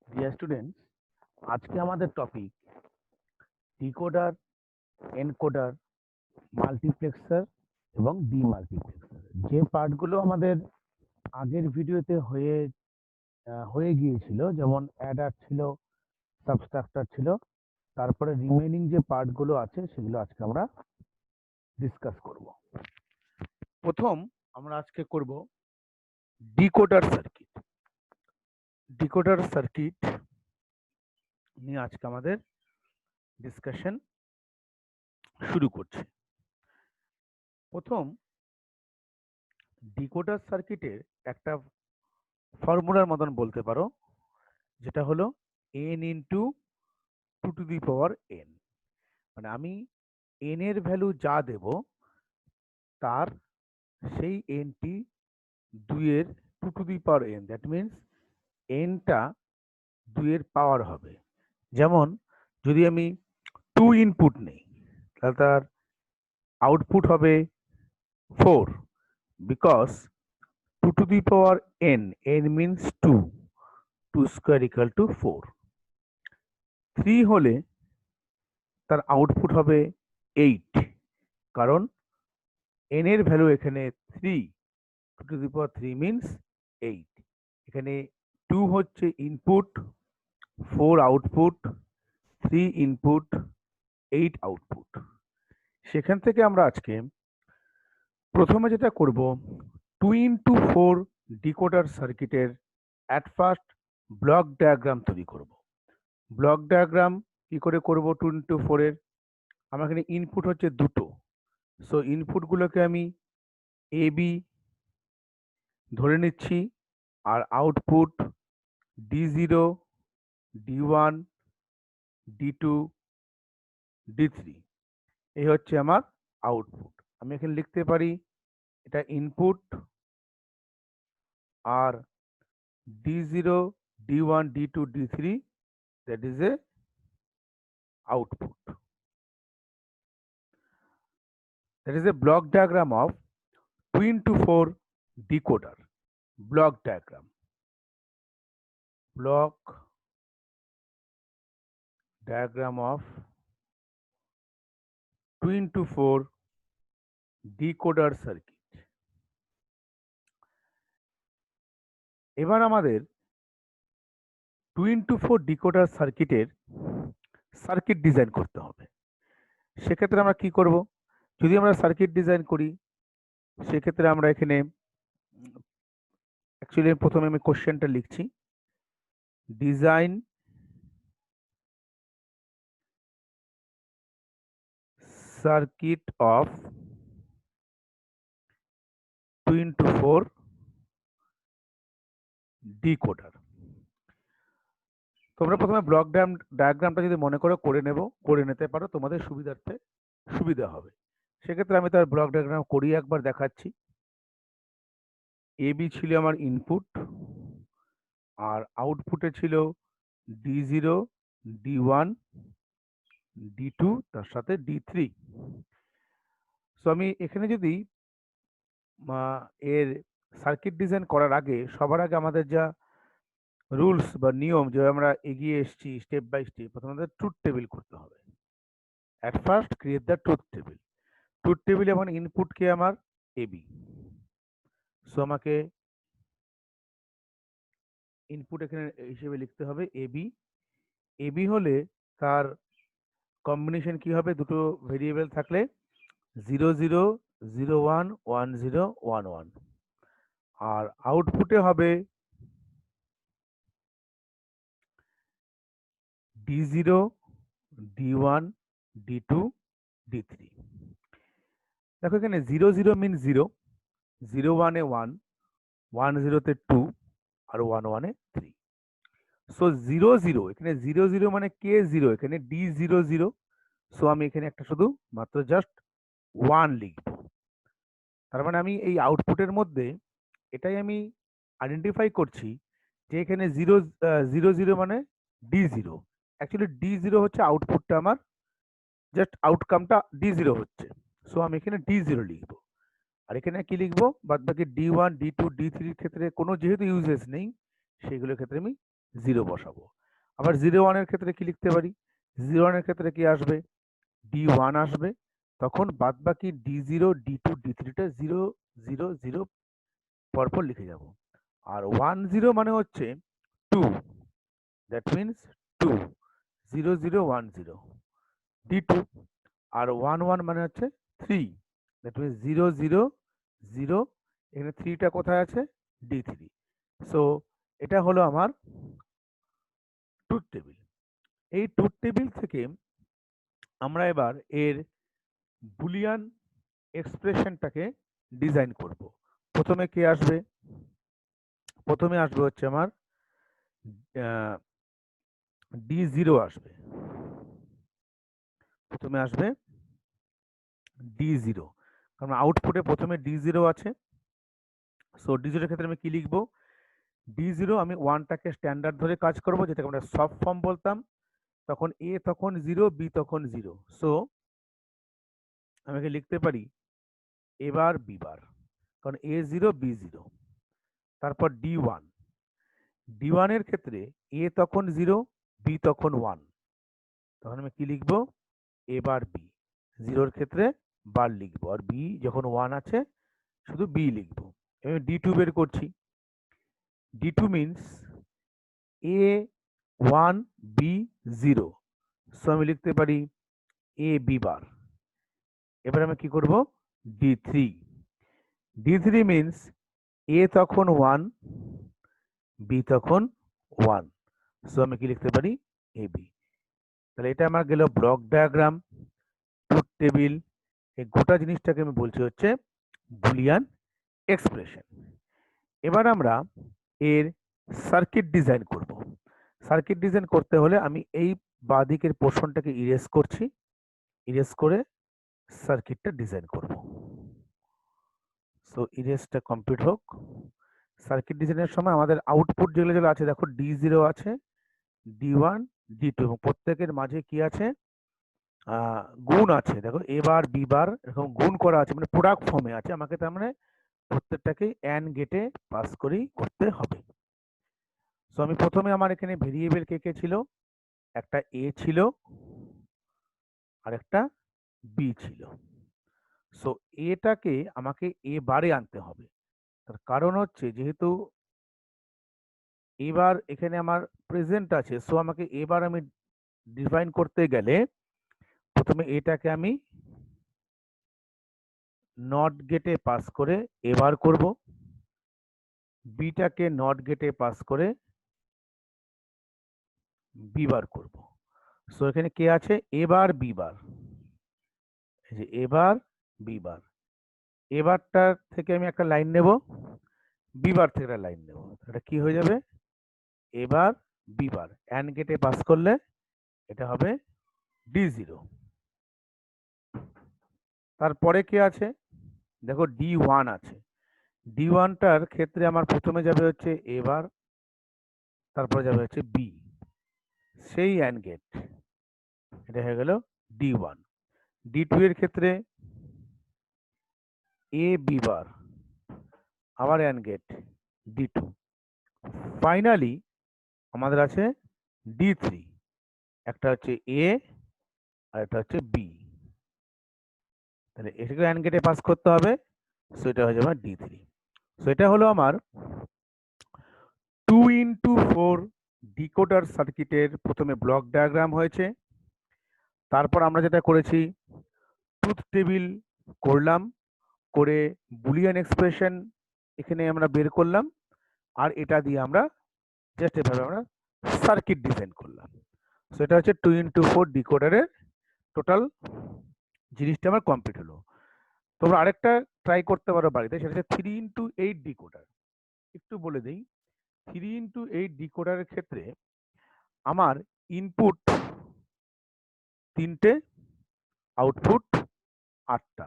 Dear students, আজকে আমাদের topic decoder, encoder, multiplexer এবং ডিমাল্টিপ্লেক্সার। যে পার্টগুলো আমাদের আগের ভিডিওতে হয়ে গিয়েছিল, যেমন অ্যাডার ছিল, সাবস্ট্রাক্টর ছিল, তারপরে রিমেইনিং যে পার্টগুলো আছে সেগুলো আজকে আমরা ডিসকাস করব। প্রথম আমরা আজকে করব ডিকোডার সার্কিট। ডিকোডার সার্কিট নিয়ে আজকে আমাদের ডিসকাশন শুরু করছি। প্রথম, ডিকোডার সার্কিটের একটা ফর্মুলার মতন বলতে পারো, যেটা হলো n ইন্টু 2^n। মানে আমি n এর ভ্যালু যা দেব তার সেই nটি 2 এর 2^n, দ্যাট মিনস nটা 2 এর পাওয়ার হবে। যেমন যদি আমি 2 ইনপুট নেই তাহলে তার আউটপুট হবে 4, because 2^n, n means 2, 2 square equal to 4। 3 হলে তার আউটপুট হবে 8, কারণ n এর ভ্যালু এখানে 3, 2^3 মিনস 8। এখানে 2 হচ্ছে ইনপুট, 4 আউটপুট, 3 ইনপুট, 8 আউটপুট। সেখান থেকে আমরা আজকে প্রথমে যেটা করব, 2 ইন্টু 4 ডিকোডার সার্কিটের অ্যাট ফার্স্ট ব্লক ডায়াগ্রাম তৈরি করব। ব্লক ডায়াগ্রাম কি করে করব 2 ইন্টু 4 এর? আমার এখানে ইনপুট হচ্ছে দুটো, সো ইনপুটগুলোকে আমি এ বি ধরে নিচ্ছি, আর output D0, D1, D2, D3, এই হচ্ছে আমার আউটপুট। আমি এখানে লিখতে পারি এটা input, R D0, D1, D2, D3, that is a output. That is a block diagram of 2 into 4 decoder. Block diagram. Block diagram of 2 into 4 decoder circuit. এবার আমাদের 2 into 4 ডিকোডার সার্কিটের সার্কিট ডিজাইন করতে হবে। সেক্ষেত্রে আমরা কি করব? যদি আমরা সার্কিট ডিজাইন করি সেক্ষেত্রে আমরা এখানে অ্যাকচুয়ালি প্রথমে আমি কোশ্চেনটা লিখছি, design circuit of 2 into 4 decoder. তোমরা প্রথমে ব্লক ডায়াগ্রামটা যদি মনে করে নিতে পারো, তোমাদের সুবিধার্থে সুবিধা হবে। সেক্ষেত্রে আমি তার ব্লক ডায়াগ্রাম করি, একবার দেখাচ্ছি। এবি ছিল আমার ইনপুট, আর আউটপুটে ছিল D0, D1, D2, তার সাথে D3। সো আমি এখানে যদি এর সার্কিট ডিজাইন করার আগে সবার আগে আমাদের যা রুলস বা নিয়ম, যে আমরা এগিয়ে এসেছি স্টেপ বাই স্টেপ, প্রথমে আমাদের ট্রুথ টেবিল করতে হবে। At first create the truth table. Truth টেবিলে এখন ইনপুট কে আমার এবি, সো আমাকে ইনপুট এখানে হিসেবে লিখতে হবে এবি। এবি হলে তার কম্বিনেশন কি হবে? দুটো ভেরিয়েবল থাকলে 0 0 0 1 1 0 1 1, আর আউটপুটে হবে D0, D1, D2, D3। দেখো এখানে 0 0 মিন 0, 0 1 এ 1, 1 0 তে 2, আর 1 1 এ 3। সো 0 0, এখানে 0 0 মানে কে 0, এখানে D0 0। সো আমি এখানে একটা শুধু মাত্র জাস্ট 1 লিখব। তার মানে আমি এই আউটপুটের মধ্যে এটাই আমি আইডেন্টিফাই করছি যে এখানে 0 0 0 মানে D0। অ্যাকচুয়ালি D0 হচ্ছে আউটপুটটা আমার, জাস্ট আউটকামটা D0 হচ্ছে। সো আমি এখানে D0 লিখব। আর এখানে কি লিখবো? বাদ বাকি D1, D2, D3 ক্ষেত্রে কোনো যেহেতু ইউজেস নেই, সেইগুলোর ক্ষেত্রে আমি 0 বসাবো। আবার 0 1 এর ক্ষেত্রে কি লিখতে পারি, 0 1 এর ক্ষেত্রে কি আসবে, D1 আসবে, তখন বাদ বাকি D0 D2 D3 টা 0 0 0 পরপর লিখে যাব। আর 1 0 মানে হচ্ছে 2, দ্যাট মিনস 2 0 0 1 0 D2, আর 1 1 মানে হচ্ছে 3, দ্যাট মিনস 0 0 0, এখানে 3টা কোথায় আছে, D3। সো এটা হলো আমার ট্রুথ টেবিল। এই ট্রুথ টেবিল থেকে আমরা এবার এর বুলিয়ান এক্সপ্রেশনটাকে ডিজাইন করব। প্রথমে কি আসবে, প্রথমে আসবে হচ্ছে আমার D0 আসবে, প্রথমে আসবে D0, কারণ আউটপুটে প্রথমে D0 আছে। সো D0 এর ক্ষেত্রে আমি কি লিখবো, D0 আমি 1টাকে স্ট্যান্ডার্ড ধরে কাজ করব, যেটাকে আমরা সব ফর্ম বলতাম, তখন A তখন 0 B তখন 0। সো আমি লিখতে পারি A বার B বার, কারণ A0 B0। তারপর D1, D1 এর ক্ষেত্রে A তখন 0 B তখন 1, তখন আমি কি লিখবো, A বার B, 0 এর ক্ষেত্রে বার লিখবো, আর B যখন 1 আছে শুধু B লিখবো। আমি D2 বের করছি, D2 means A1 B0, so আমি লিখতে পারি A B বার। এবার আমি কি করব, D3, D3 মিনস A তখন 1 B তখন 1, সো আমি কি লিখতে পারি, AB। তাহলে এটা আমার গেল ব্লক ডায়াগ্রাম, ট্রুথ টেবিল, এই গোটা জিনিসটাকে আমি বলছি হচ্ছে বুলিয়ান এক্সপ্রেশন। এবার আমরা এর সার্কিট ডিজাইন করব। সার্কিট ডিজাইন করতে হলে আমি এই বাঁদিকের পোর্শনটাকে ইরেজ করছি, ইরেজ করে সার্কিটটা ডিজাইন করব। সো ইরেজটা কমপ্লিট হোক। সার্কিট ডিজাইনের সময় আমাদের আউটপুট যেগুলো যেগুলো আছে, দেখো D0 আছে, D1 D2, এবং প্রত্যেকের মাঝে কি আছে, গুণ আছে। দেখো A বার B বার এরকম গুণ করা আছে, মানে প্রোডাক্ট ফর্মে আছে। আমাকে তার মানে প্রত্যেকটাকে অ্যান্ড গেটে পাস করেই করতে হবে। সো আমি প্রথমে আমার এখানে ভেরিয়েবল কে কে ছিল, একটা A ছিল আর একটা B ছিল। সো এটাকে আমাকে A বারে আনতে হবে, তার কারণ হচ্ছে যেহেতু এবার এখানে আমার প্রেজেন্ট আছে, সো আমাকে এবার আমি ডিফাইন করতে গেলে প্রথমে এটাকে আমি নট গেটে পাস করে এবার করব, বিটাকে নট গেটে পাস করে বিবার করব। সো এখানে কে আছে, এবার বিবার, এই যে এবার বিবার, এবারটার থেকে আমি একটা লাইন নেব, বিবার থেকে একটা লাইন নেব, এটা কি হয়ে যাবে, এবার বিবার অ্যান্ড গেটে পাস করলে এটা হবে D0। তারপরে কে আছে, দেখো D1 আছে, D1টার ক্ষেত্রে আমার প্রথমে যাবে হচ্ছে এবার, তারপরে যাবে হচ্ছে B, সেই অ্যান্ড গেট, এটা হয়ে গেল D1। D2 এর ক্ষেত্রে A B বার, আবার অ্যান্ড গেট D2। ফাইনালি আমাদের আছে D3, একটা হচ্ছে A আর একটা হচ্ছে B, তাহলে এটাকে অ্যান্ড গেটে পাস করতে হবে, সো এটা হয়ে যাবে D3। সো এটা হলো আমার 2x4 ডিকোডার সার্কিটের প্রথমে ব্লক ডায়াগ্রাম হয়েছে। তারপর আমরা যেটা করেছি, ট্রুথ টেবিল করলাম, করে বুলিয়ান এক্সপ্রেশন এখানে আমরা বের করলাম, আর এটা দিয়ে আমরা জাস্ট এভাবে আমরা সার্কিট ডিজাইন করলাম। সো এটা হচ্ছে 2x4 ডিকোডারের টোটাল জিনিসটা আমার কমপ্লিট হলো। তোমরা আরেকটা ট্রাই করতে পারো বাড়িতে, সেটা হচ্ছে 3x8 ডিকোডার। একটু বলে দিই, 3x8 ডিকোডারের ক্ষেত্রে আমার ইনপুট 3টে, আউটপুট 8টা।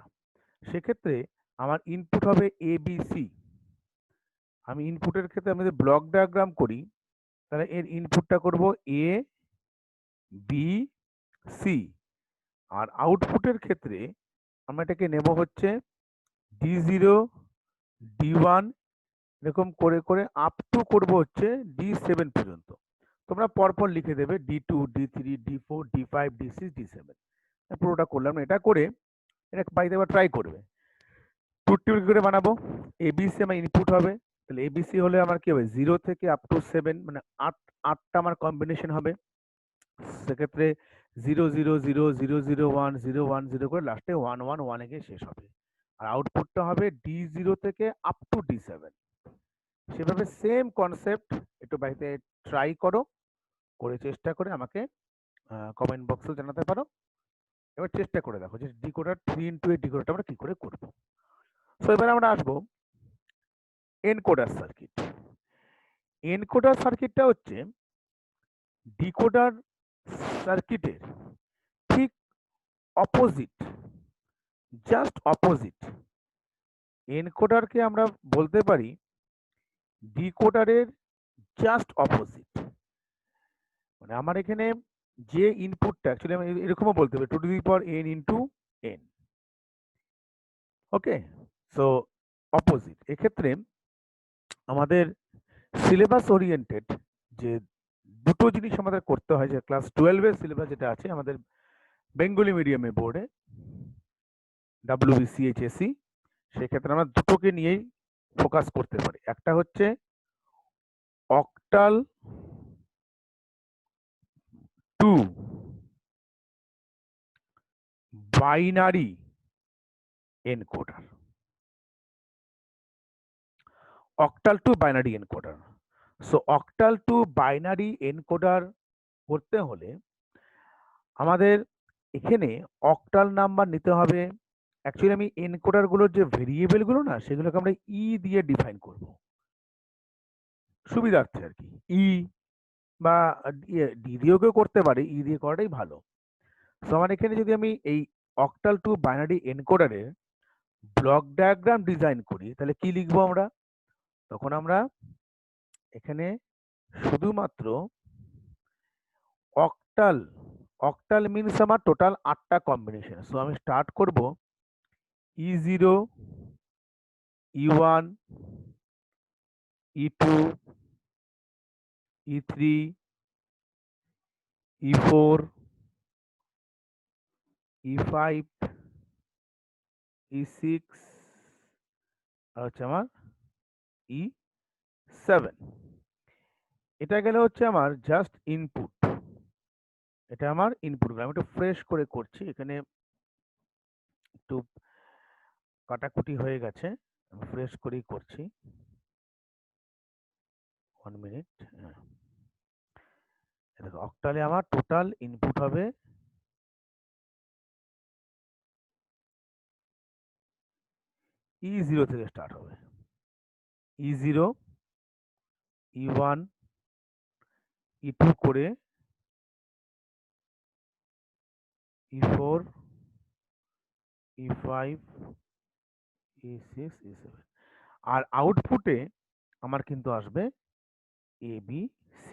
সেক্ষেত্রে আমার ইনপুট হবে ABC। আমি ইনপুটের ক্ষেত্রে আমি যদি ব্লক ডায়াগ্রাম করি, তাহলে এর ইনপুটটা করব A B C, আর আউটপুটের ক্ষেত্রে আমরা এটাকে নেব হচ্ছে D0 D1, এরকম করে করে আপ টু করব হচ্ছে D7 পর্যন্ত। তোমরা পরপর লিখে দেবে D2, D3, D4, D5, D6, D7। পুরোটা করলাম, এটা করে এটা বাড়িতে আবার ট্রাই করবে। ট্রুথ টেবিল করে বানাবো, এবিসি আমার ইনপুট হবে, তাহলে এবিসি হলে আমার কি হবে 0 থেকে আপ টু 7, মানে 8টা আমার কম্বিনেশন হবে। সেক্ষেত্রে 0 0 0 0 0 1 0 1 0 করে লাস্টে 1 1 1 গিয়ে শেষ হবে। আর আউটপুটটা হবে D0 থেকে আপ টু D7। সেভাবে সেম কনসেপ্ট একটু বাড়িতে ট্রাই করো, করে চেষ্টা করে আমাকে কমেন্ট বক্সে জানাতে পারো। এবার চেষ্টা করে দেখো যে ডিকোডার 3x8 ডিকোডারটা আমরা কি করে করব। সো এবার আমরা আসবো এনকোডার সার্কিট। এনকোডার সার্কিটটা হচ্ছে ডিকোডার সার্কিটের ঠিক অপোজিট, জাস্ট অপোজিট। এনকোডারকে আমরা বলতে পারি ডিকোডারের জাস্ট অপোজিট। মানে আমার এখানে যে ইনপুটটা অ্যাকচুয়ালি আমি এরকমও বলতে পারি 2n ইন্টু n। ওকে, সো অপোজিট। এক্ষেত্রে আমাদের সিলেবাস ওরিয়েন্টেড যে দুটো জিনিস আমাদের করতে হয়, যে ক্লাস 12-এর সিলেবাস যেটা আছে আমাদের বেঙ্গলি মিডিয়ামে বোর্ডে WBCHSE, সেক্ষেত্রে আমরা দুটোকে নিয়েই ফোকাস করতে পারি। একটা হচ্ছে octal to binary encoder, octal to binary encoder. So octal to binary encoder করতে হলে আমাদের এখানে অক্টাল নাম্বার নিতে হবে। অ্যাকচুয়ালি আমি এনকোডার গুলোর যে ভেরিয়েবল গুলো না, সেগুলোকে আমরা ই দিয়ে ডিফাইন করব সুবিধার্থে আর কি। ই বা ডি দিয়েও কেউ করতে পারে, ই দিয়ে করাটাই ভালো। সো আমার এখানে যদি আমি এই অক্টাল টু বাইনারি এনকোডারের ব্লক ডায়াগ্রাম ডিজাইন করি, তাহলে কি লিখবো আমরা? তখন আমরা এখানে শুধুমাত্র অক্টাল, অক্টাল মিনস আমার টোটাল 8টা কম্বিনেশন। সো আমি স্টার্ট করব E0, E1, E2, E3, E4, E5, E6 আর হচ্ছে আমার E7। এটা গেলে হচ্ছে আমার জাস্ট ইনপুট, এটা আমার ইনপুট। আমি একটু ফ্রেশ করে করছি, এখানে একটু কাটাকুটি হয়ে গেছে, ফ্রেশ করেই করছি। 1 মিনিট। দেখো অক্টালে আমার টোটাল ইনপুট হবে E0 থেকে স্টার্ট হবে, E0, E1, E2 করে E4, E5, E6, E7। আর আউটপুটে আমার কিন্তু আসবে ABC।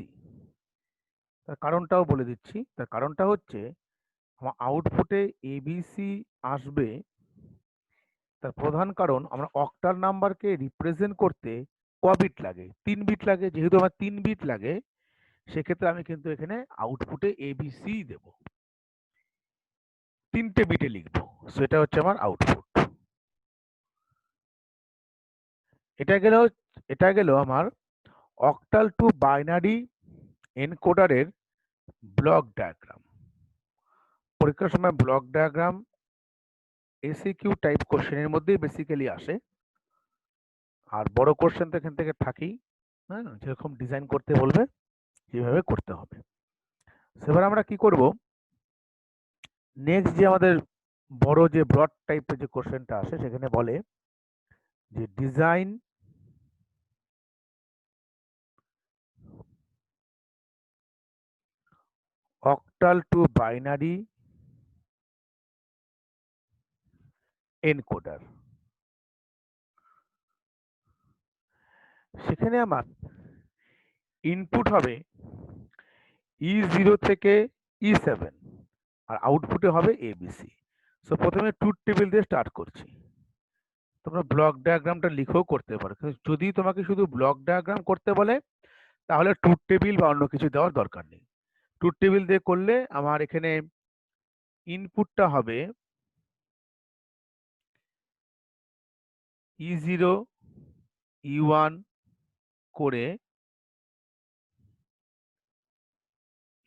তার কারণটাও বলে দিচ্ছি। তার কারণটা হচ্ছে আমার আউটপুটে ABC আসবে, তার প্রধান কারণ আমরা অক্টাল নাম্বারকে রিপ্রেজেন্ট করতে ক বিট লাগে? 3 বিট লাগে। যেহেতু আমার 3 বিট লাগে, সেক্ষেত্রে আমি কিন্তু এখানে আউটপুটে ABC দেব, 3টে বিটে লিখবো। সো এটা হচ্ছে আমার আউটপুট। এটা গেল আমার অক্টাল টু বাইনারি এনকোডারের ব্লক ডায়াগ্রাম। পরীক্ষার সময় ব্লক ডায়াগ্রাম এসিকিউ টাইপ কোশ্চেনের মধ্যেই বেসিক্যালি আসে, আর বড় কোশ্চেন তো এখান থেকে থাকেই। হ্যাঁ, যেরকম ডিজাইন করতে বলবে যেভাবে করতে হবে। সেবার আমরা কি করব, নেক্সট যে আমাদের বড় যে ব্রড টাইপের যে কোশ্চেনটা আসে, সেখানে বলে যে design octal to binary encoder. সেখানে আমার ইনপুট হবে E0 থেকে E7 আর আউটপুটে হবে ABC। সো প্রথমে ট্রুথ টেবিল দিয়ে স্টার্ট করছি। তোমরা ব্লক ডায়াগ্রামটা লিখেও করতে পারো, যদি তোমাকে শুধু ব্লক ডায়াগ্রাম করতে বলে তাহলে ট্রুথ টেবিল বা অন্য কিছু দেওয়ার দরকার নেই। ট্রুথ টেবিল দিয়ে করলে আমার এখানে ইনপুটটা হবে E0 E1 করে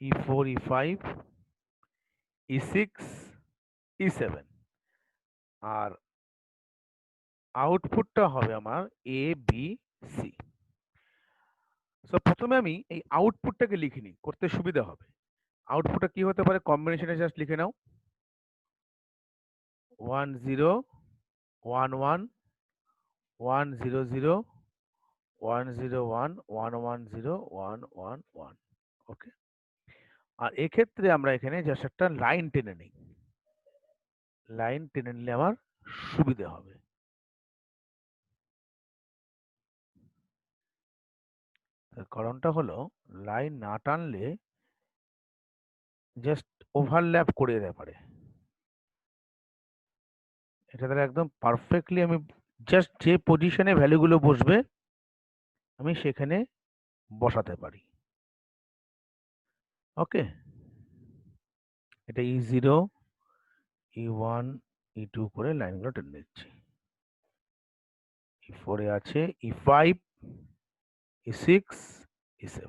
E4 E5 E6 E7, আর আউটপুটটা হবে আমার এ বি সি। সো প্রথমে আমি এই আউটপুটটাকে লিখে নিই, করতে সুবিধা হবে। আউটপুটটা কি হতে পারে, কম্বিনেশনে জাস্ট লিখে নাও 1 0 1 1 1 0 0 1 0 1 1 1 0 1 1 1। ওকে, আর এক্ষেত্রে আমরা এখানে জাস্ট একটা লাইন টেনে নিই, লাইন টেনে নিলে আমার সুবিধা হবে। তার কারণটা হলো লাইন না টানলে জাস্ট ওভারল্যাপ করে দিতে পারে। এটা তাহলে একদম পারফেক্টলি আমি জাস্ট যে পজিশনে ভ্যালুগুলো বসবে আমি সেখানে বসাতে পারি। ওকে, এটা E0 E1 E2 করে লাইনগুলো টেনে নিচ্ছি। E4 এ আছে E5 E6 E7।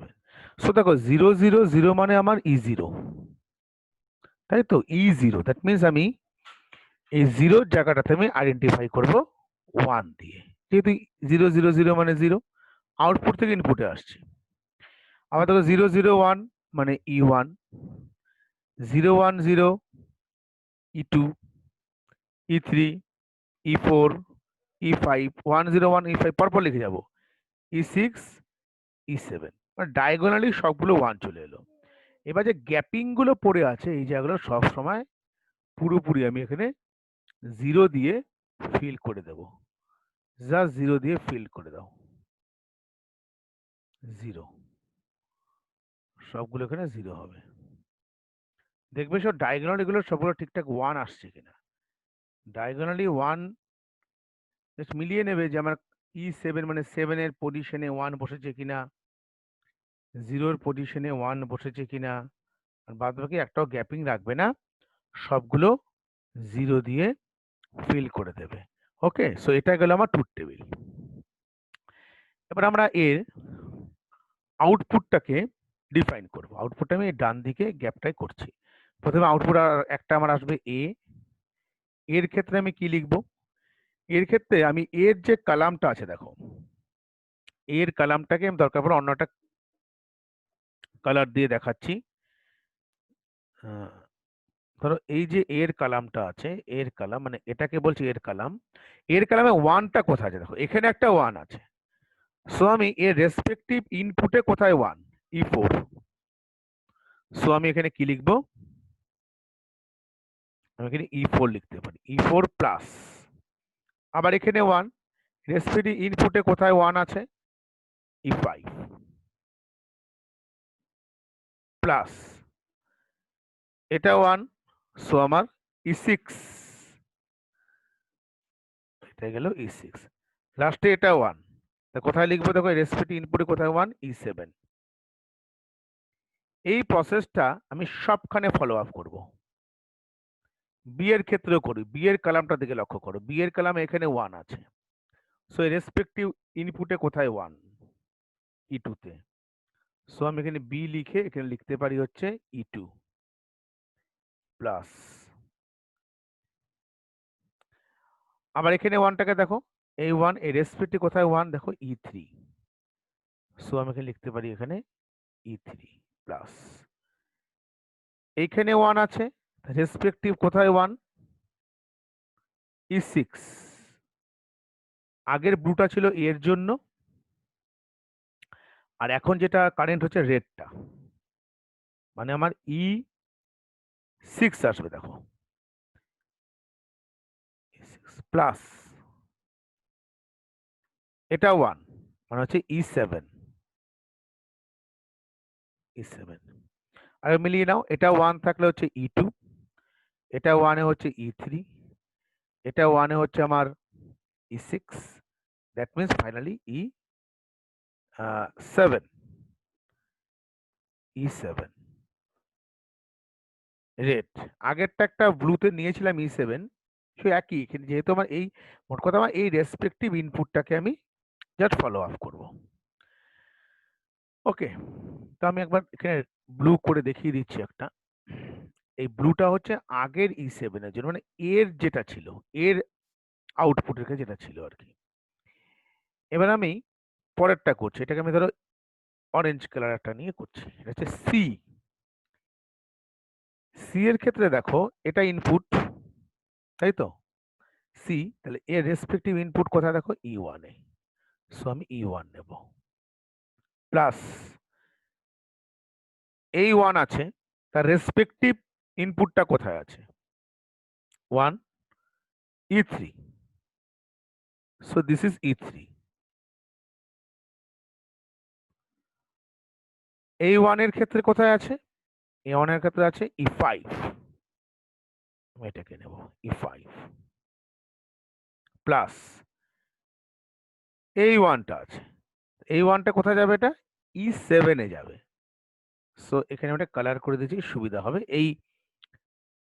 সো দেখো 0 0 0 মানে আমার E0, তাই তো E0, দ্যাট মিনস আমি এই জিরোর জায়গাটাতে আমি আইডেন্টিফাই করব 1 দিয়ে, যেহেতু 0 0 0 মানে 0, আউটপুট থেকে ইনপুটে আসছে। আবার দেখো 0 0 1 মানে E1, 0 1 0 E2 E3 E4 E5 1 0 1 E5 পরপর লিখে যাব, E6 E7, মানে ডায়াগোনালি সবগুলো 1 চলে এলো। এবার যে গ্যাপিং গুলো পড়ে আছে এই জায়গাগুলো সব সময় পুরোপুরি আমি এখানে 0 দিয়ে ফিল করে দেব, জাস্ট 0 দিয়ে ফিল করে দাও, 0, সবগুলো এখানে 0 হবে। দেখবে সব ডায়াগোনাল এগুলো সবগুলো ঠিকঠাক 1 আসছে কিনা। ডায়াগোনালি 1 জাস্ট মিলিয়ে নেবে যে আমার E7 মানে 7 এর পজিশনে 1 বসেছে কিনা, 0 এর পজিশনে 1 বসেছে কিনা, আর বাদ বাকি একটাও গ্যাপিং রাখবে না, সবগুলো 0 দিয়ে ফিল করে দেবে। ওকে, সো এটা গেল আমার ট্রুথ টেবিল। এবার আমরা এর আউটপুটটাকে ডিফাইন করব। আউটপুটটা আমি ডান দিকে গ্যাপটাই করছি। প্রথমে আউটপুট একটা আমার আসবে এ, এর ক্ষেত্রে আমি কি লিখব, এর ক্ষেত্রে আমি এর যে কলামটা আছে দেখো, এর কলামটাকে আমি দরকার পড়ে অন্য একটা কালার দিয়ে দেখাচ্ছি। ধরো এই যে এর কলামটা আছে, এর কলাম মানে এটাকে বলছি এর কলাম, এর কলামে 1টা কোথায় আছে দেখো, এখানে একটা 1 আছে। সো আমি এর রেসপেক্টিভ ইনপুটে কোথায় 1, E4। সো আমি এখানে কি লিখবো, আমি এখানে E4 লিখতে পারি, E4 প্লাস, আবার এখানে 1, রেসপেক্টিভ ইনপুটে কোথায় 1 আছে, E5 প্লাস, এটা 1, সো আমার E6, এটা গেল E6, লাস্টে এটা 1, কোথায় লিখবো দেখো, রেসপেক্টিভ ইনপুটে কোথায় 1, E7। এই প্রসেসটা আমি সবখানে ফলো আপ করবো। বি এর ক্ষেত্রেও করি, বি এর কলামটা দিকে লক্ষ্য করো, বি এর কলামে এখানে 1 আছে, সো রেসপেক্টিভ ইনপুটে কোথায় 1, E2 তে। সো আমি এখানে বি লিখে এখানে লিখতে পারি হচ্ছে E2 প্লাস, আবার এখানে 1টাকে দেখো, এই 1 এর রেসপেক্টিভ কোথায় 1 দেখো, E3। সো আমি এখানে লিখতে পারি এখানে E3 প্লাস, এইখানে 1 আছে, রেসপেক্টিভ কোথায় 1, E6। আগের ব্লুটা ছিল এর জন্য, আর এখন যেটা কারেন্ট হচ্ছে রেডটা, মানে আমার E6 আসবে দেখো, প্লাস এটা 1 মানে হচ্ছে E7, E7। আর মিলিয়ে নাও, এটা 1 থাকলে হচ্ছে E2, এটা 1 এ হচ্ছে E3, এটা 1 এ হচ্ছে আমার E6, that means finally E7। E7 red. আগেরটা একটা ব্লুতে নিয়েছিলাম E7, সে একই, এখানে যেহেতু আমার এই মোট কথা আমার এই রেসপেক্টিভ ইনপুটটাকে আমি জাস্ট ফলো আপ করব। ওকে, তো আমি একবার এখানে ব্লু করে দেখিয়ে দিচ্ছি একটা। এই ব্লুটা হচ্ছে আগের E7 এর জন্য, মানে এর যেটা ছিল, এর আউটপুটের কাছে যেটা ছিল আর কি। এবার আমি পরেরটা করছি, এটাকে আমি ধরো অরেঞ্জ কালার একটা নিয়ে করছি, এটা হচ্ছে সি। সি এর ক্ষেত্রে দেখো এটা ইনপুট, তাই তো সি, তাহলে এর রেসপেক্টিভ ইনপুট কোথায় দেখো E1 এ, সো আমি E1 নেব, প্লাস এই 1 আছে, তার রেসপেক্টিভ ইনপুটটা কোথায় আছে 1 E3, so this is E3। এই 1 এর ক্ষেত্রে কোথায় আছে, এই 1 এর ক্ষেত্রে আছে E5, আমি এটাকে নেব E5, প্লাস এই 1টা আছে, এই 1টা কোথায় যাবে, এটা E7 এ যাবে। সো এখানে একটা কালার করে দিয়েছি, সুবিধা হবে। এই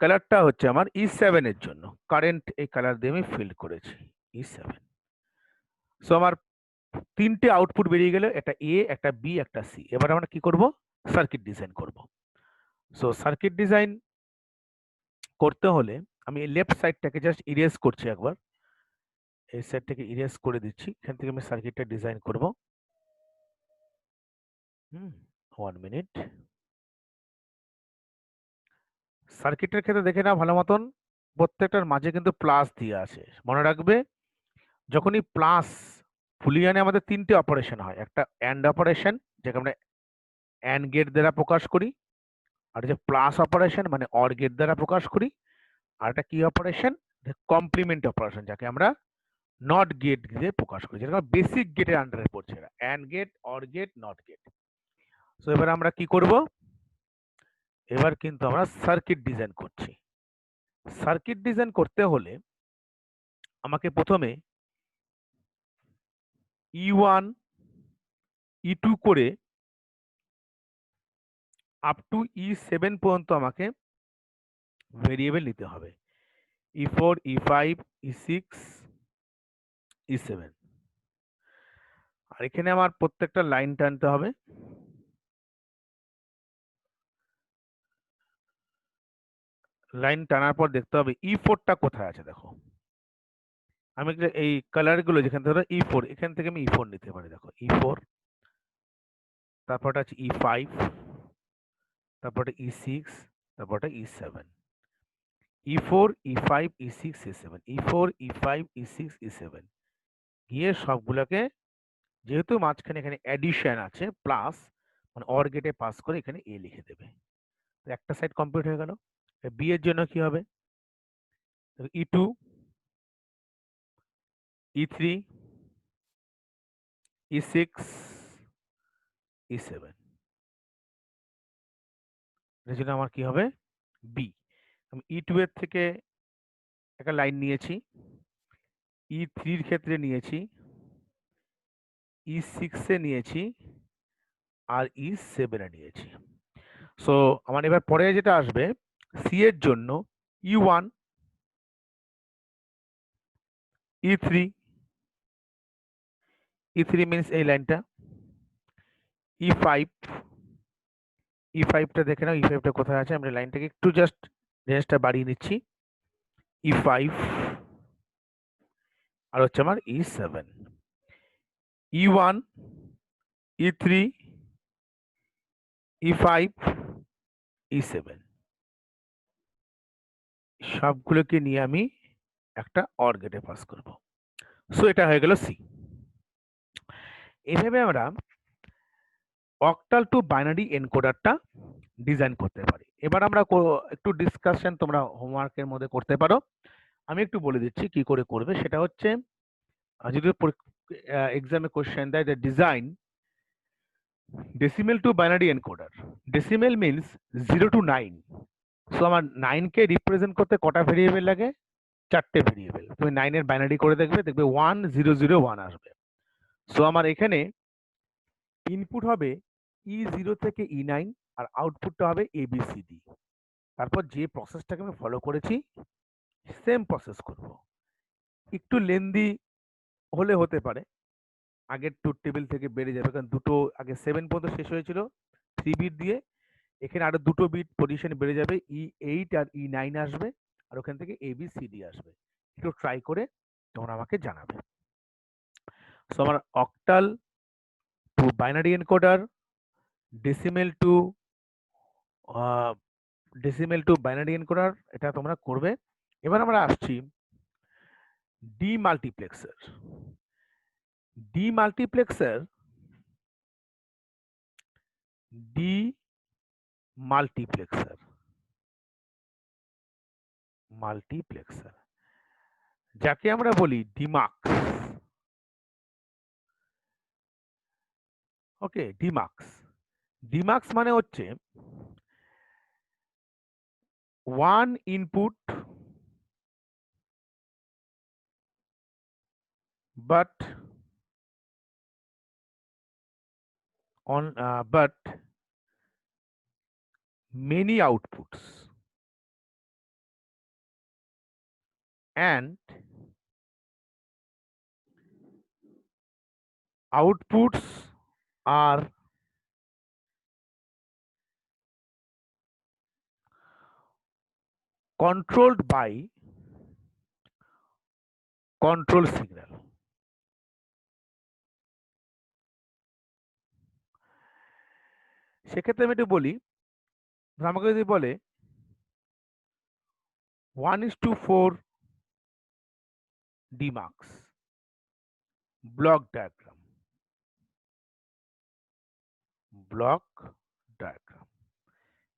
কালারটা হচ্ছে আমার E7 এর জন্য, কারেন্ট এই কালার দিয়ে আমি ফিল করেছি E7। সো আমার তিনটে আউটপুট বেরিয়ে গেল, একটা এ, একটা বি, একটা সি। এবার আমরা কি করব, সার্কিট ডিজাইন করব। সো সার্কিট ডিজাইন করতে হলে আমি এই লেফট সাইডটাকে জাস্ট ইরেজ করছি একবার, এই সাইডটাকে ইরেজ করে দিচ্ছি, এখান থেকে আমি সার্কিটটা ডিজাইন করব। 1 মিনিট। সার্কিটের ক্ষেত্রে দেখে নাও ভালো মতন, প্রত্যেকটার মাঝে কিন্তু প্লাস দিয়ে আছে। মনে রাখবে, যখনই প্লাস বুলিয়ানে আমাদের তিনটে অপারেশন হয়, একটা অ্যান্ড অপারেশন যেটা আমরা অ্যান্ড গেট দ্বারা প্রকাশ করি, আর যে প্লাস অপারেশন মানে অর গেট দ্বারা প্রকাশ করি, আর একটা কি অপারেশন, কমপ্লিমেন্ট অপারেশন যাকে আমরা নট গেট দিয়ে প্রকাশ করি, যেটা বেসিক গেটের আন্ডারে পড়ছে, এটা and gate, or gate, not gate. তো এবার আমরা কি করব, এবার কিন্তু আমরা সার্কিট ডিজাইন করছি। সার্কিট ডিজাইন করতে হলে আমাকে প্রথমে E1 E2 করে আপ টু E7 পর্যন্ত আমাকে ভেরিয়েবল নিতে হবে, E4 E5 E6 E7। আর এখানে আমার প্রত্যেকটা লাইন টানতে হবে। লাইন টানার পর দেখতে হবে E4টা কোথায় আছে। দেখো আমি এই কালার গুলো যেখান থেকে E4, এখান থেকে আমি E4 নিতে পারি। দেখো E4, তারপরটা আছে E5, তারপরটা E6, তারপরটা E7, E4 E5 E6 E7, E4 E5 E6 E7 গিয়ে সবগুলোকে, যেহেতু মাঝখানে এখানে অ্যাডিশন আছে প্লাস, মানে অর গেটে পাস করে এখানে এ লিখে দেবে। একটা সাইড কমপ্লিট হয়ে গেল। বি এর জন্য কি হবে, E2 E3 E6 E7, এর জন্য আমার কি হবে বি। আমি E2 এর থেকে একটা লাইন নিয়েছি, E3 এর ক্ষেত্রে নিয়েছি, E6 এ নিয়েছি, আর E7 এ নিয়েছি। সো আমার এবার পরে যেটা আসবে, সি এর জন্য E1 E3 E3 মিনস এই লাইনটা, E5 E5টা দেখে নাও, E5টা কোথায় আছে, আমরা লাইনটাকে একটু জাস্ট রেঞ্জটা বাড়িয়ে নিচ্ছি, E5 আর হচ্ছে আমার E7, E1 E3 E5 E7 সবগুলোকে নিয়ে আমি একটা অর গেটে পাস করব। সো এটা হয়ে গেল সি। এইভাবে আমরা অক্টাল টু বাইনারি এনকোডারটা ডিজাইন করতে পারি। এবার আমরা একটু ডিসকাশন তোমরা হোমওয়ার্কের মধ্যে করতে পারো। আমি একটু বলে দিচ্ছি কি করে করবে। সেটা হচ্ছে, যদি এক্সামে কোশ্চেন দেয় যে design decimal two binary encoder, decimal means 0 to 9। So আমার 9 কে রিপ্রেজেন্ট করতে কটা ভেরিয়েবল লাগে, 4টে ভেরিয়েবল। তুমি 9 এর বাইনারি করে দেখবে, দেখবে 1001 আসবে। সো আমার এখানে ইনপুট হবে E0 থেকে E9, আর আউটপুটটা হবে ABCD। তারপর যে প্রসেসটাকে আমি ফলো করেছি সেম প্রসেস করব। একটু লেন্দি হলে হতে পারে, আগের ট্রুথ টেবিল থেকে বেড়ে যাবে, কারণ দুটো আগে 7 পর্যন্ত শেষ হয়েছিল 3 বিট দিয়ে, এখানে আরো দুটো বিট পজিশন বেড়ে যাবে, E8 আর E9 আসবে, আর ওখান থেকে ABCD আসবে। একটু ট্রাই করে তোমরা আমাকে জানাবে। সো আমার octal to binary encoder, decimal two binary encoder, এটা তোমরা করবে। এবার আমরা আসছি ডিমাল্টিপ্লেক্সার। ডিমাল্টিপ্লেক্সার মাল্টিপ্লেক্সার যাকে আমরা বলি ডিমাক্স। ওকে, ডিমাক্স মানে হচ্ছে one input but many outputs, and outputs are controlled by control signal. সেক্ষেত্রে আমি একটু বলি, আমাকে যদি বলে 1:4 ডিমাক্স ব্লক ডায়াগ্রাম,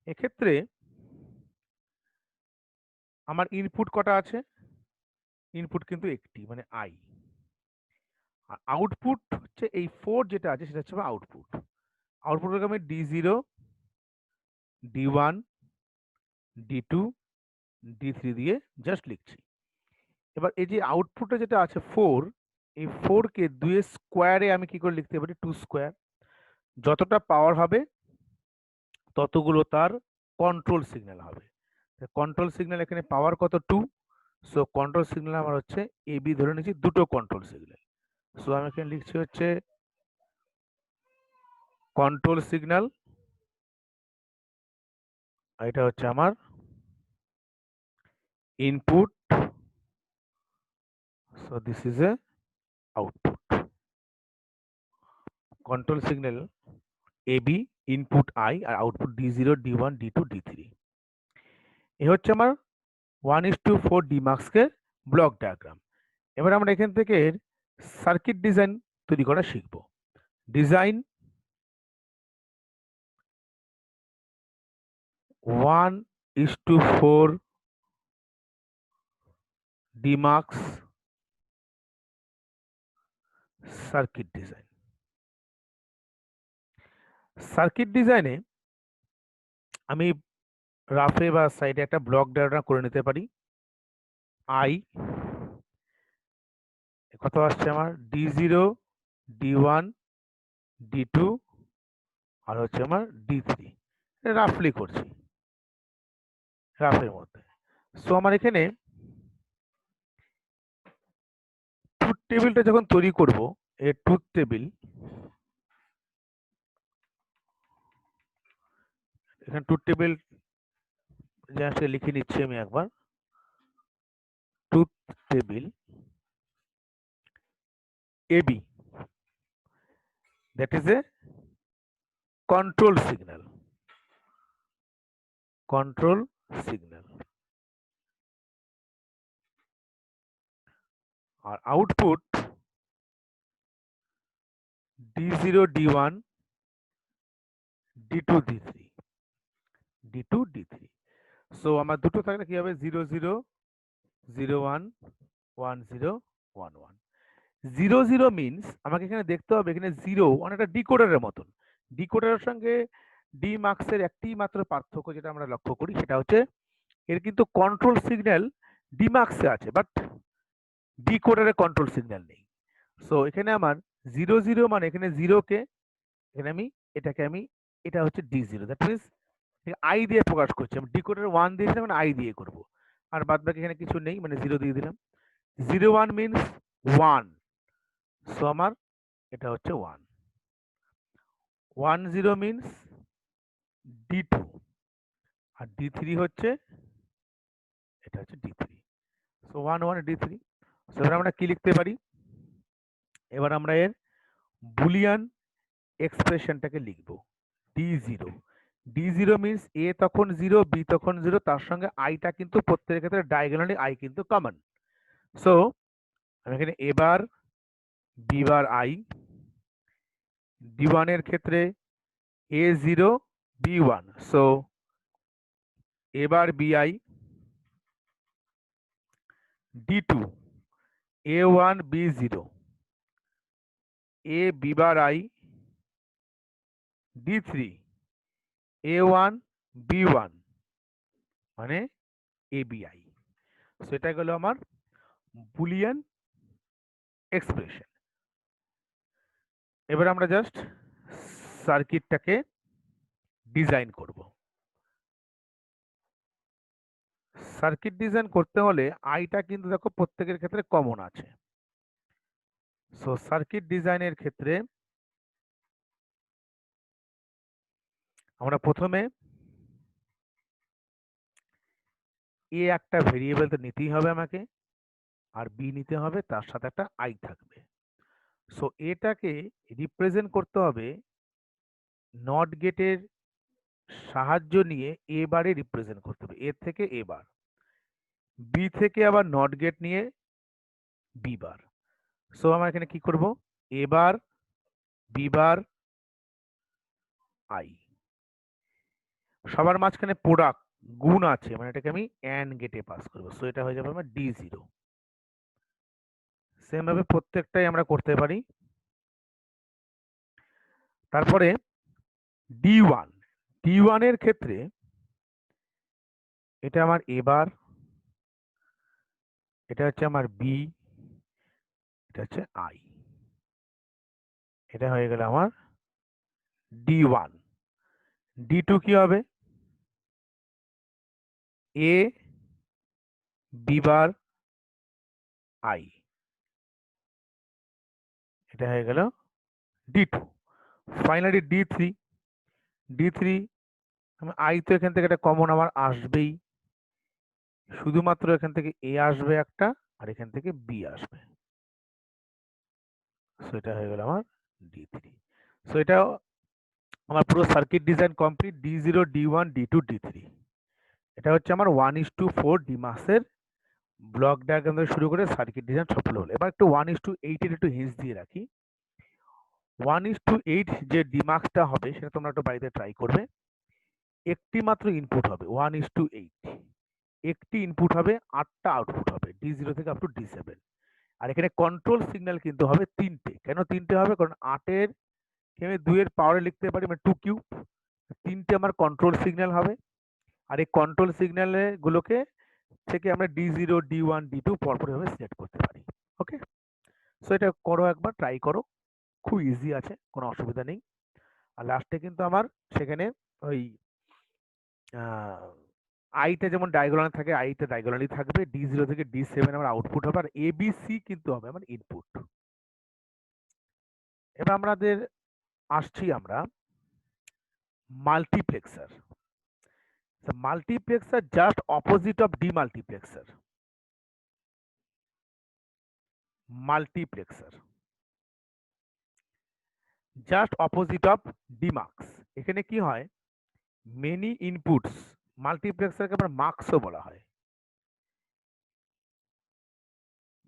এক্ষেত্রে আমার ইনপুট কটা আছে? ইনপুট কিন্তু একটি, মানে আই। আর আউটপুট হচ্ছে এই 4 যেটা আছে সেটা হচ্ছে আউটপুট। আউটপুটকে আমি D0, D1, D2, D3 দিয়ে জাস্ট লিখছি। এবার এই যে আউটপুটে যেটা আছে 4, এই 4 কে 2 এর স্কোয়ারে আমি কি করে লিখতে পারি? 2 স্কোয়ার। যতটা পাওয়ার হবে ততগুলো তার কন্ট্রোল সিগন্যাল হবে। কন্ট্রোল সিগন্যাল এখানে পাওয়ার কত? 2। সো কন্ট্রোল সিগন্যাল আমার হচ্ছে AB ধরে নিচ্ছি, দুটো কন্ট্রোল সিগন্যাল। সো আমি এখানে লিখছি হচ্ছে কন্ট্রোল সিগন্যাল, এটা হচ্ছে আমার input, so this is a output. Control signal AB, input I, আর output D0, D1, D2, D3। এ হচ্ছে আমার 1:4 ডিমাক্সের ব্লক ডায়াগ্রাম। এবার আমরা এখান থেকে সার্কিট ডিজাইন তৈরি করা শিখব। Design 1:4 demux circuit design. Circuit ডিজাইনে আমি রাফে বা সাইডে একটা ব্লক ডায়াগ্রাম করে নিতে পারি। আই কত আসছে আমার? D0, D1, D2, আর হচ্ছে আমার D3। রাফলি করছি, রাফের মধ্যে। সো আমার এখানে ট্রুথ টেবিলটা যখন তৈরি করব, এই ট্রুথ টেবিল এখানে ট্রুথ টেবিল জাস্ট লিখে নিচ্ছি আমি একবার। Truth table AB, that is a control signal, আর output D0, D1, D2, D3। So আমার দুটো থাকলে কি হবে? 0 0 0 1 1 0 1 1। 0 0 মিনস আমাকে এখানে দেখতে হবে এখানে 0 অনেকটা ডিকোডারের মতন। ডিকোডারের সঙ্গে ডিমাক্সের একটি মাত্র পার্থক্য যেটা আমরা লক্ষ্য করি সেটা হচ্ছে এর কিন্তু কন্ট্রোল সিগন্যাল ডিমাক্সে আছে, বাট ডিকোডারে কন্ট্রোল সিগন্যাল নেই। সো এখানে আমার 0 0 মানে এখানে 0 কে এখানে আমি এটাকে আমি এটা হচ্ছে D0, দ্যাট মিনস আই দিয়ে প্রকাশ করছি। আমি ডিকোডার 1 দিয়েছিলাম, মানে আই দিয়ে করব। আর বাদ বাকি এখানে কিছু নেই, মানে 0 দিয়ে দিলাম। 01 মিনস 1, সো আমার এটা হচ্ছে 1। 10 মিনস D2, আর D3 হচ্ছে এটা হচ্ছে D3, সো 11 D3। সো এবার আমরা কি লিখতে পারি, এবার আমরা এর বুলিয়ান এক্সপ্রেশনটাকে লিখব। D0 মিনস এ তখন 0, বি তখন 0, তার সঙ্গে আইটা কিন্তু প্রত্যেকের ক্ষেত্রে ডায়াগোনালি আই কিন্তু কমন। সো আমি এখানে এবার বি বার আই, D1 এর ক্ষেত্রে A0 B1, সো এবার BI, D2 A1 B0, A B bar I, D3 A1 B1, মানে ABI। সেটা গেল আমার বুলিয়ান এক্সপ্রেশন। এবার আমরা জাস্ট সার্কিটটাকে ডিজাইন করব। সার্কিট ডিজাইন করতে হলে আইটা কিন্তু দেখো প্রত্যেকের ক্ষেত্রে কমন আছে। সো সার্কিট ডিজাইনের ক্ষেত্রে আমরা প্রথমে এ একটা ভেরিয়েবল তো নিতেই হবে আমাকে, আর বি নিতে হবে, তার সাথে একটা আই থাকবে। সো এটাকে রিপ্রেজেন্ট করতে হবে নট গেটের সাহায্য নিয়ে এ বারে রিপ্রেজেন্ট করতে হবে, এ থেকে এ বার, বি থেকে আবার নট গেট নিয়ে বি বার। সো আমরা এখানে কি করব, এ বার বি বার আই, সবার মাঝখানে প্রোডাক্ট গুণ আছে, মানে এটাকে আমি অ্যান্ড গেটে পাস করবো। সো এটা হয়ে যাবে আমার D0। সেম ভাবে প্রত্যেকটাই আমরা করতে পারি। তারপরে D1 এর ক্ষেত্রে এটা আমার এ বার, এটা হচ্ছে আমার বি, এটা হচ্ছে আই, এটা হয়ে গেল আমার D1। D2 কি হবে, এ বি বার আই, এটা হয়ে গেল D2। ফাইনালি D3 আমি আই তো এখান থেকে একটা কমন আমার আসবেই, শুধুমাত্র এখান থেকে এ আসবে একটা, আর এখান থেকে বি আসবে। সো এটা হয়ে গেল আমার D3। সো এটা আমার পুরো circuit design complete, D0 D1 D2 D3। এটা হচ্ছে আমার 1:4 ডিমাক্সের ব্লক ডায়াগ্রাম থেকে শুরু করে সার্কিট ডিজাইন সফল হলো। এবার একটু 1:8 এর একটু হিন্টস দিয়ে রাখি। 1:8 যে ডিমাক্সটা হবে সেটা তোমরা একটু বাড়িতে ট্রাই করবে। একটি মাত্র ইনপুট হবে 1:8, একটি ইনপুট হবে, 8টা আউটপুট হবে, D0 থেকে আপ টু D7। আর এখানে কন্ট্রোল সিগন্যাল কিন্তু হবে 3টে। কেন 3টে হবে, কারণ 8-এর আমি 2-এর পাওয়ারে লিখতে পারি, মানে 2 কিউব। 3টে আমার কন্ট্রোল সিগন্যাল হবে, আর এই কন্ট্রোল সিগন্যাল গুলোকে থেকে আমরা D0 D1 D2 পরপর ভাবে সিলেক্ট করতে পারি। ওকে, সো এটা করো, একবার ট্রাই করো, খুব ইজি আছে, কোনো অসুবিধা নেই। আর লাস্টে কিন্তু আমার সেখানে ওই আইটা যেমন ডায়াগোনাল থাকে, আইটা ডায়াগোনালি থাকবে, D0 থেকে D7 আমার আউটপুট হবে, আর ABC কিন্তু হবে আমার ইনপুট। এবার আমাদের আসছি আমরা multiplexer. Multiplexer just opposite of demultiplexer. Multiplexer just opposite of demux. এখানে কি হয়, মেনি ইনপুটস, মাল্টিপ্লেক্সারকে আবার মার্কসও বলা হয়।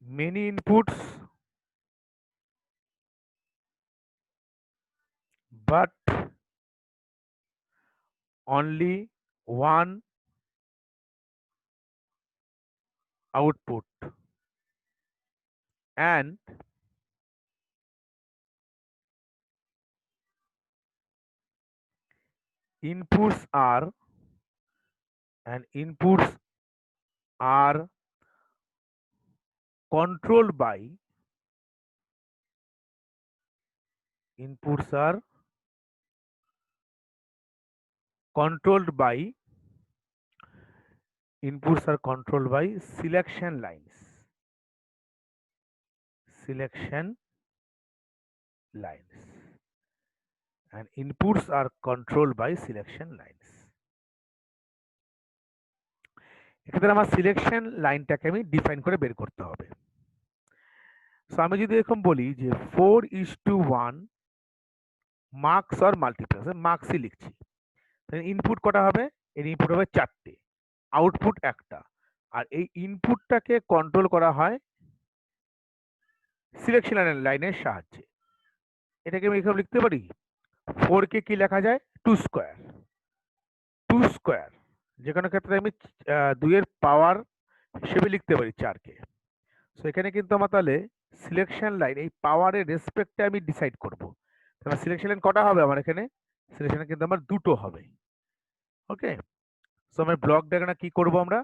Many inputs but only one output, and inputs are and inputs are controlled by inputs are controlled by inputs are controlled by selection lines and inputs are controlled by selection lines. এক্ষেত্রে আমার selection লাইনটাকে আমি define করে বের করতে হবে। So আমি যদি এরকম বলি যে 4:1 মার্কস অর মাল্টিপ্লেক্স, মার্কসই লিখছি, ইনপুট কটা হবে? এর ইনপুট হবে 4টে, আউটপুট একটা, আর এই ইনপুটটাকে কন্ট্রোল করা হয় সিলেকশন লাইনের সাহায্যে। এটাকে আমি এখানে লিখতে পারি 4 কে কি লেখা যায়? 2 স্কোয়ার, যে কোনো ক্ষেত্রে আমি 2 এর পাওয়ার হিসেবে লিখতে পারি 4 কে। সো এখানে কিন্তু আমার তাহলে সিলেকশন লাইন এই পাওয়ারের রেসপেক্টে আমি ডিসাইড করব। তাহলে সিলেকশন লাইন কটা হবে আমার এখানে? সিলেকশন কিন্তু আমার দুটো হবে। ওকে, সো আমার ব্লক ডায়াগ্রাম কি করব আমরা?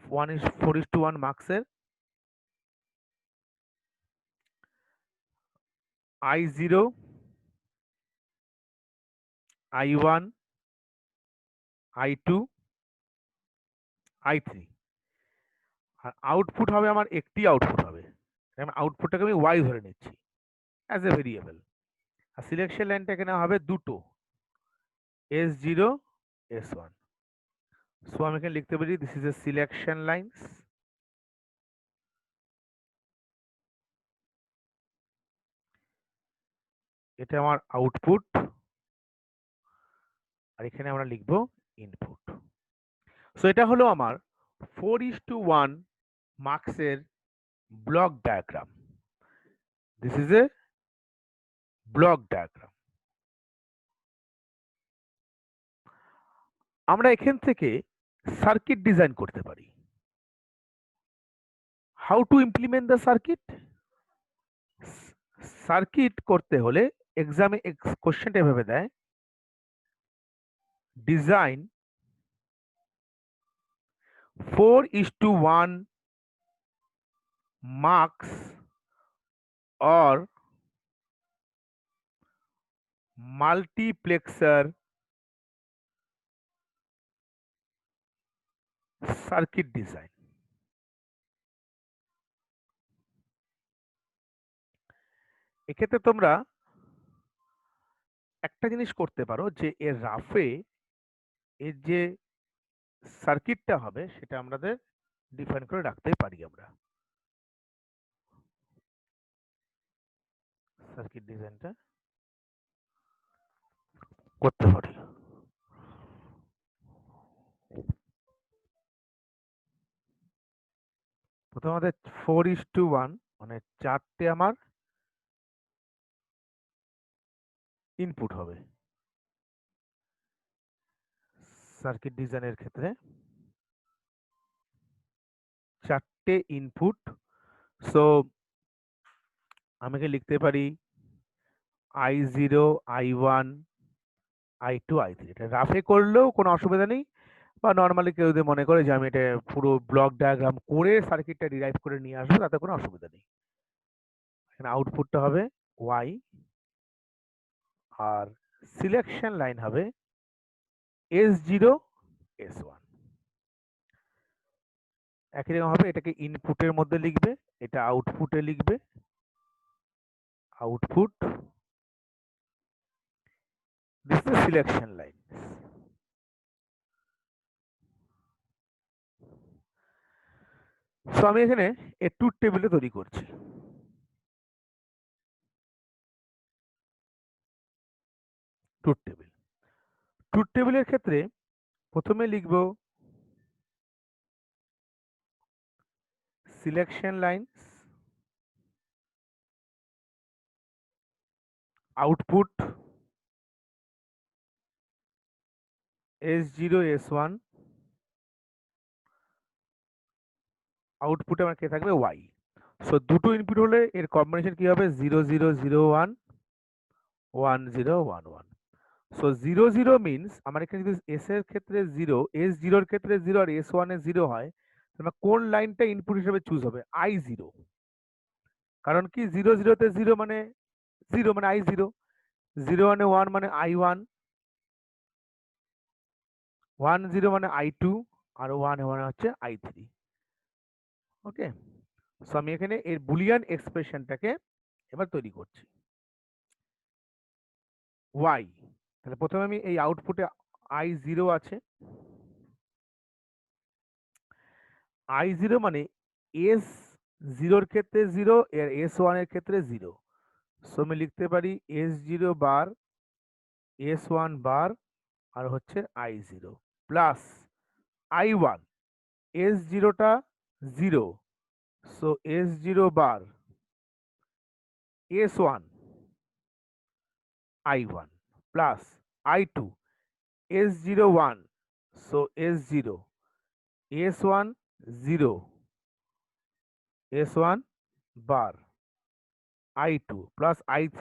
4:1 মার্কসের I0, I1, I2, I3, আর আউটপুট হবে আমার একটি আউটপুট হবে। আমি আউটপুটটাকে আমি y ধরে নিচ্ছি অ্যাজ এ ভেরিয়েবল। আর সিলেকশন লাইনটা এখানে হবে দুটো, S0, S1। সো আমি এখানে লিখতে পারি this is A selection lines, এটা আমার আউটপুট, আর এখানে আমরা লিখবো ইনপুট। সো এটা হলো আমার 4:1 মার্কসের block diagram. This is A block diagram. আমরা এখান থেকে সার্কিট ডিজাইন করতে পারি। How to implement the circuit? Circuit করতে হলে এক্সামে কোশ্চেনটা এভাবে দেয়, design 4:1 marks or multiplexer circuit design। এক্ষেত্রে তোমরা একটা জিনিস করতে পারো যে এর রাফে এর যে সার্কিটটা হবে সেটা আমাদের ডিফাইন করে রাখতে পারি। আমরা সার্কিট ডিজাইনটা করতে পারি। প্রথমে আমাদের 4:1 মানে 4টে আমার ইনপুট হবে সার্কিট ডিজাইনের ক্ষেত্রে, 4টে ইনপুট। সো আমি লিখতে পারি I0, I1, I2, I3। এটা রাফে করলেও কোনো অসুবিধা নেই, বা নর্মালি কেউ যদি মনে করে যে আমি এটা পুরো ব্লক ডায়াগ্রাম করে সার্কিটটা ডিরাইভ করে নিয়ে আসবো, তাতে কোনো অসুবিধা নেই। এখানে আউটপুটটা হবে Y, আর সিলেকশন লাইন হবে S0, S1। একই রকম হবে, এটাকে ইনপুটের মধ্যে লিখবে, এটা আউটপুটে লিখবে, output, this is selection line. So আমি এখানে এ ট্রুথ টেবিলে তৈরি করছি। ট্রুথ টেবিলের ক্ষেত্রে প্রথমে লিখব selection lines, output S0, S1, আউটপুটে আমার কে থাকবে Y। সো দুটো ইনপুট হলে এর কম্বিনেশন কি হবে? 0, 0, 0, 1, 1, 0, 1, 1। সো 0, 0 মিনস আমার এখানে যদি S এর ক্ষেত্রে 0, S0 এর ক্ষেত্রে 0 আর S1 এর 0 হয়, তাহলে কোন লাইনটা ইনপুট হিসেবে চুজ হবে? I0। কারণ কি 0, 0 তে 0 মানে 0 মানে I0, 0, 1 মানে 1 মানে I1, 1 0 মানে I2 আর 1 মানে হচ্ছে I3। ওকে, সো আমি এখানে এর বুলিয়ান এক্সপ্রেশনটাকে এবার তৈরি করছি। y, তাহলে প্রথমে আমি এই আউটপুটে I0 আছে, I0 মানে S0 এর ক্ষেত্রে 0 এর S1 এর ক্ষেত্রে 0। সো আমি লিখতে পারি S0 বার S1 বার আর হচ্ছে I0 plus I1, S0টা 0, so S0 বার S1 I1 plus I2, S0 1, so S0 S1 0 S1 bar I2 plus I3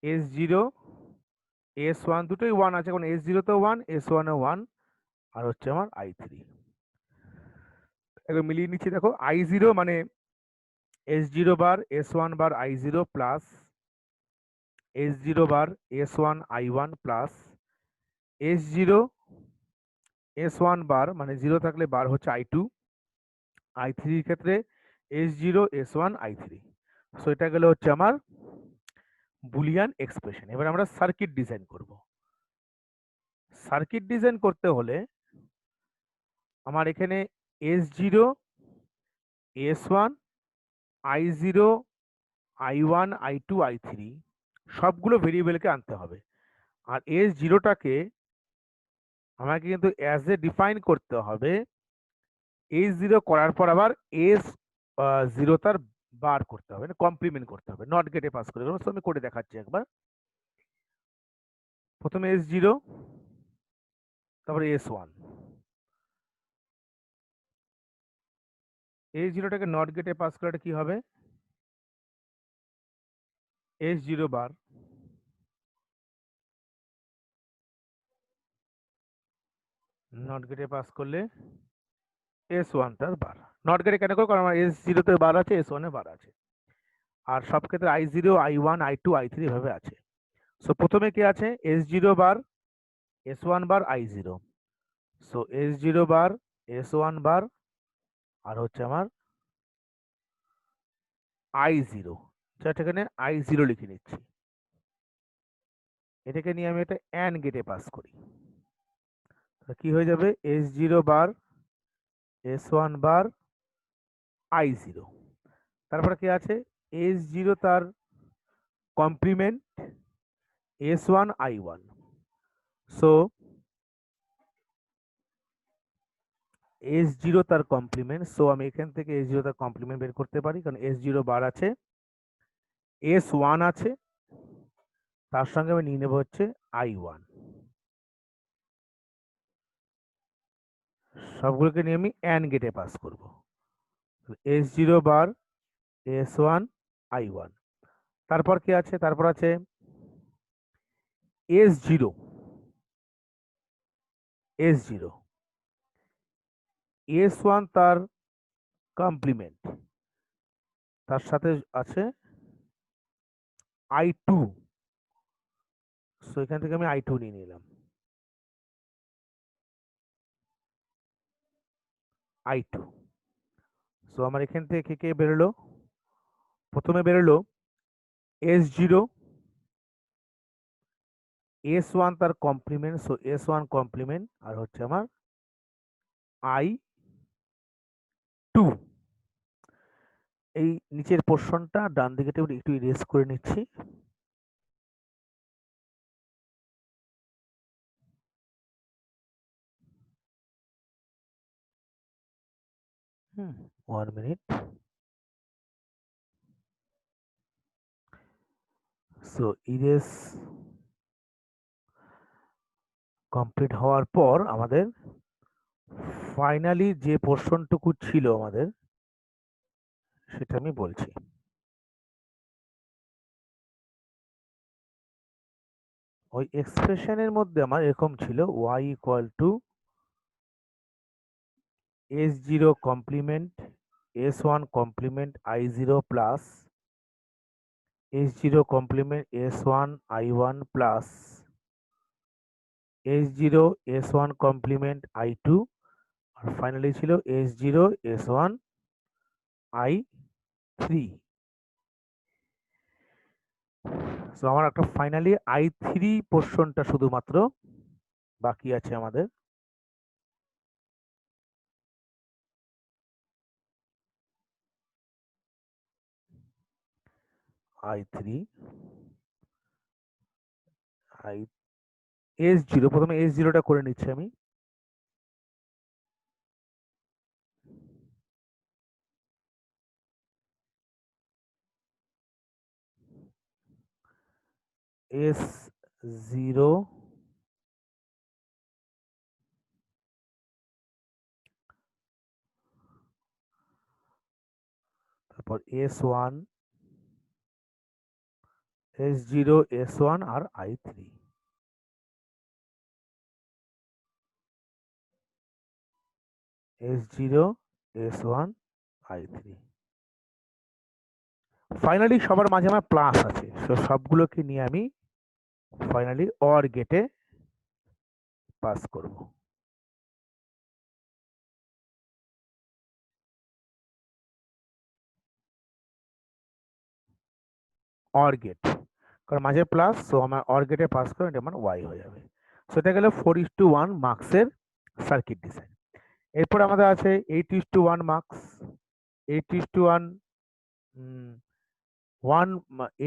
S0 S1 দুটোই 1 আছে, কারণ S0 তো 1 S1 এ 1 আর হচ্ছে আমার I3। এবার মিলিয়ে নিচ্ছি, দেখো I0 মানে S0 বার S1 বার I0 প্লাস S0 বার S1 I1 plus S0 S1 বার মানে 0 থাকলে বার হচ্ছে I2, I3 এর ক্ষেত্রে S0 S1 I3। সো এটা গেলে হচ্ছে আমার বুলিয়ান এক্সপ্রেশন। এবার আমরা সার্কিট ডিজাইন করব। সার্কিট ডিজাইন করতে হলে আমার এখানে S0 S1 I0 I1 I2 I3 সবগুলো ভেরিয়েবলকে আনতে হবে। আর S0টাকে আমাকে কিন্তু অ্যাজ এ ডিফাইন করতে হবে, S0 করার পর আবার S0 তার বার করতে হবে, কমপ্লিমেন্ট করতে হবে, নট গেটে পাস করে দেবো। আমি করে দেখাচ্ছি একবার। প্রথমে S0, তারপরে S1, S0টাকে নট গেটে পাস করলে কি হবে, S0 বার নট গেটে পাস করলে S1 টার বার। নট গেটে কেন করবো, কারণ আমার S0 তে বার আছে, S1 এ বার আছে, আর সব ক্ষেত্রে I0 I1 I2 I3 এভাবে আছে। সো প্রথমে কি আছে, S0 বার S1 বার I0, সো S0 বার S1 বার আর হচ্ছে আমার I0, জাস্ট এখানে I0 লিখে নিচ্ছি। এটাকে নিয়ে আমি একটা অ্যান্ড গেটে পাস করি, কি হয়ে যাবে, S0 বার S1 বার I0, তারপরে কি আছে, S0 তার complement S1 I1, so S0 তার কমপ্লিমেন্ট, সো আমি এখান থেকে S0 তার কমপ্লিমেন্ট বের করতে পারি, কারণ S0 বার আছে, S1 আছে, তার সঙ্গে আমি নিয়ে নেব হচ্ছে I1, সবগুলোকে নিয়ে আমি অ্যান্ড গেটে পাস করব। S0 বার S1 I1, তারপর কি আছে, তারপর আছে S0 S0 S1 তার কমপ্লিমেন্ট, তার সাথে আছে I2, সো এখান থেকে আমি I2 নিয়ে নিলাম, I2। সো আমার এখান থেকে কে বেরোলো, প্রথমে বেরোলো S0 S1 তার কমপ্লিমেন্ট, সো S1 কমপ্লিমেন্ট আর হচ্ছে আমার I2। এই নিচের পোর্শনটা ডান দিকে একটু ইরেজ করে নিচ্ছি। One minute. So erase complete হওয়ার পর আমাদের ফাইনালি যে পোর্শনটুকু ছিল আমাদের, সেটা আমি বলছি। ওই এক্সপ্রেশনের মধ্যে আমার এরকম ছিল, y equal to S0 complement S1 complement I0 plus S0 complement S1 I1 plus S0 S1 complement I2 আর ফাইনালি ছিল S0 S1 I3। সো আমার একটা ফাইনালি I3 পোর্শনটা শুধুমাত্র বাকি আছে আমাদের। I3 I S0 প্রথমে S0টা করে নিচ্ছি আমি। S0 তারপর S1 S0 S1 আর I3। S0 S1 I3 finally সবার মাঝে আমার প্লাস আছে, সবগুলোকে নিয়ে আমি ফাইনালি অর গেটে পাস করব। অর গেট, কারণ মাঝে প্লাস, সো আমার অর গেটে পাস করে এটা আমার ওয়াই হয়ে যাবে। সো এটা গেল 4:1 মার্কসের সার্কিট ডিজাইন। এরপর আমাদের আছে 8:1 মার্কস। 8:1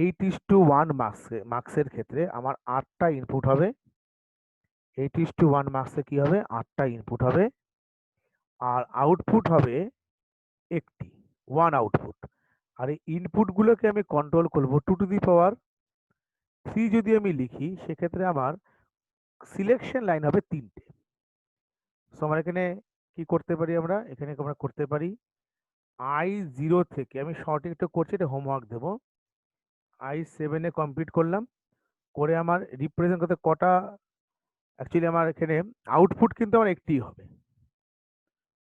8:1 মার্কসের ক্ষেত্রে আমার 8টা ইনপুট হবে। 8:1 মার্কসে কি হবে, 8টা ইনপুট হবে আর আউটপুট হবে একটি, 1 আউটপুট। আর এই ইনপুটগুলোকে আমি কন্ট্রোল করব 2^3 যদি আমি লিখি, সেক্ষেত্রে আমার সিলেকশন লাইন হবে 3টে। সো আমরা এখানে কি করতে পারি, আমরা এখানে আমরা করতে পারি I0 থেকে, আমি সঠিকটা করছি, এটা হোমওয়ার্ক দেব। I7 এ কমপ্লিট করলাম, করে আমার রিপ্রেজেন্ট করতে কটা, অ্যাকচুয়ালি আমার এখানে আউটপুট কিন্তু আমার একটিই হবে।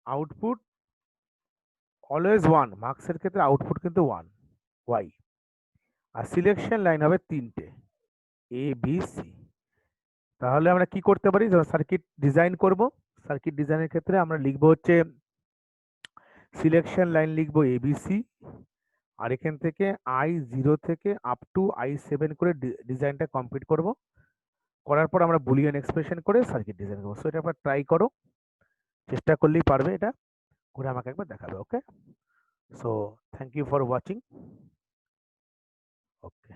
আউটপুট অলওয়েজ 1, মার্কসের ক্ষেত্রে আউটপুট কিন্তু 1 ওয়াই। আর সিলেকশন লাইন হবে 3টে ABC। তাহলে আমরা কি করতে পারি, সার্কিট ডিজাইন করব। সার্কিট ডিজাইনের ক্ষেত্রে আমরা লিখব হচ্ছে সিলেকশন লাইন লিখব ABC, আর এখান থেকে I0 থেকে আপ টু I7 করে ডিজাইনটা কমপ্লিট করব। করার পর আমরা বুলিয়ান এক্সপ্রেশন করে সার্কিট ডিজাইন করবো। সো এটা একবার ট্রাই করো, চেষ্টা করলেই পারবে, এটা করে আমাকে একবার দেখাবে। Okay, so thank you for watching. Okay.